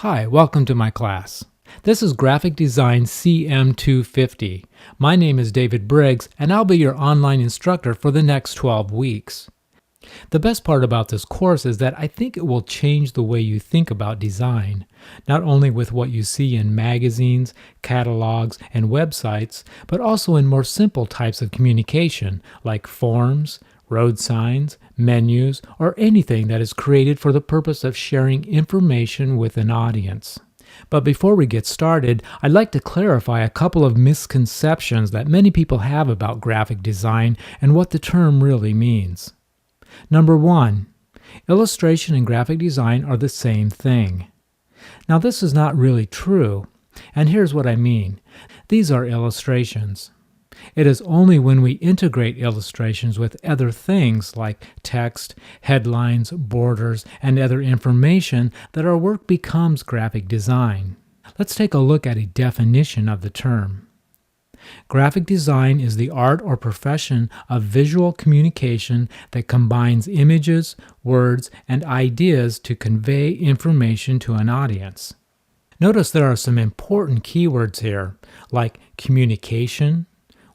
Hi, welcome to my class. This is Graphic Design CM250. My name is David Briggs, and I'll be your online instructor for the next 12 weeks. The best part about this course is that I think it will change the way you think about design, not only with what you see in magazines, catalogs, and websites, but also in more simple types of communication like forms, road signs, menus, or anything that is created for the purpose of sharing information with an audience. But before we get started, I'd like to clarify a couple of misconceptions that many people have about graphic design and what the term really means. Number 1, illustration and graphic design are the same thing. Now this is not really true, and here's what I mean. These are illustrations. It is only when we integrate illustrations with other things like text, headlines, borders, and other information that our work becomes graphic design. Let's take a look at a definition of the term. Graphic design is the art or profession of visual communication that combines images, words, and ideas to convey information to an audience. Notice there are some important keywords here, like communication,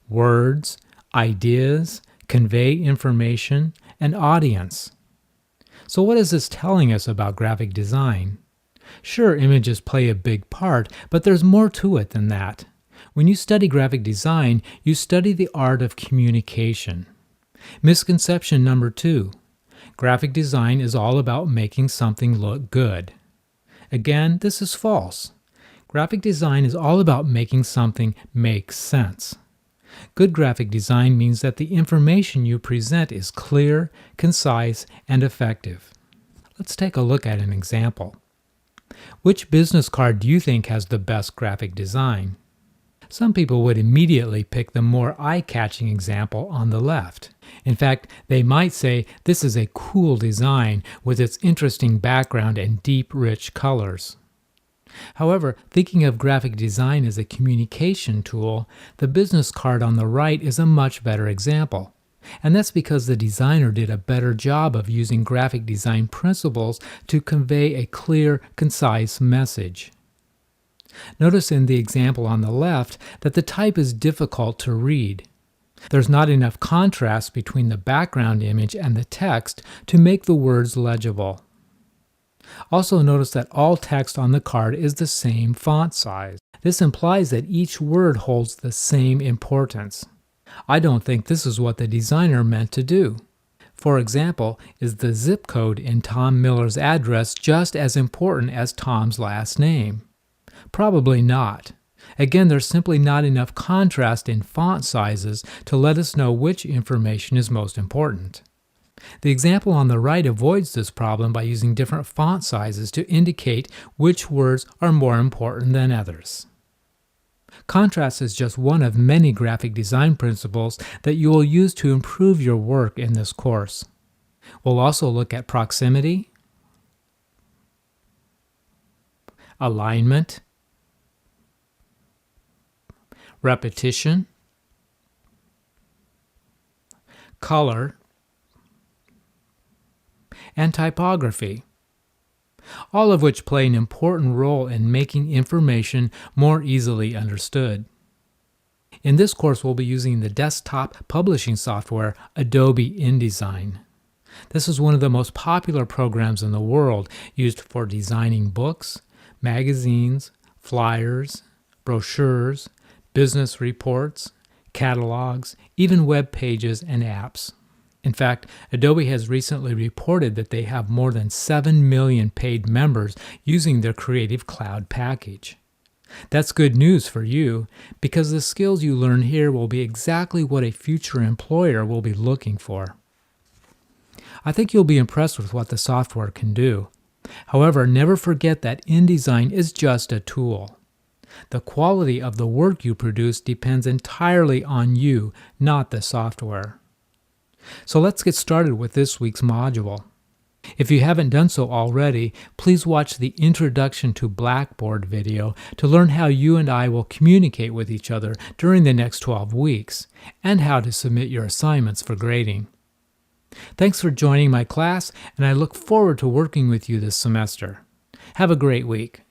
words, ideas, convey information, and audience. So what is this telling us about graphic design? Sure, images play a big part, but there's more to it than that. When you study graphic design, you study the art of communication. Misconception number 2. Graphic design is all about making something look good. Again, this is false. Graphic design is all about making something make sense. Good graphic design means that the information you present is clear, concise, and effective. Let's take a look at an example. Which business card do you think has the best graphic design? Some people would immediately pick the more eye-catching example on the left. In fact, they might say this is a cool design with its interesting background and deep, rich colors. However, thinking of graphic design as a communication tool, the business card on the right is a much better example. And that's because the designer did a better job of using graphic design principles to convey a clear, concise message. Notice in the example on the left that the type is difficult to read. There's not enough contrast between the background image and the text to make the words legible. Also notice that all text on the card is the same font size. This implies that each word holds the same importance. I don't think this is what the designer meant to do. For example, is the zip code in Tom Miller's address just as important as Tom's last name? Probably not. Again, there's simply not enough contrast in font sizes to let us know which information is most important. The example on the right avoids this problem by using different font sizes to indicate which words are more important than others. Contrast is just one of many graphic design principles that you will use to improve your work in this course. We'll also look at proximity, alignment, repetition, color, and typography, all of which play an important role in making information more easily understood. In this course, we'll be using the desktop publishing software Adobe InDesign. This is one of the most popular programs in the world, used for designing books, magazines, flyers, brochures, business reports, catalogs, even web pages and apps. In fact, Adobe has recently reported that they have more than 7 million paid members using their Creative Cloud package. That's good news for you, because the skills you learn here will be exactly what a future employer will be looking for. I think you'll be impressed with what the software can do. However, never forget that InDesign is just a tool. The quality of the work you produce depends entirely on you, not the software. So let's get started with this week's module. If you haven't done so already, please watch the Introduction to Blackboard video to learn how you and I will communicate with each other during the next 12 weeks, and how to submit your assignments for grading. Thanks for joining my class, and I look forward to working with you this semester. Have a great week.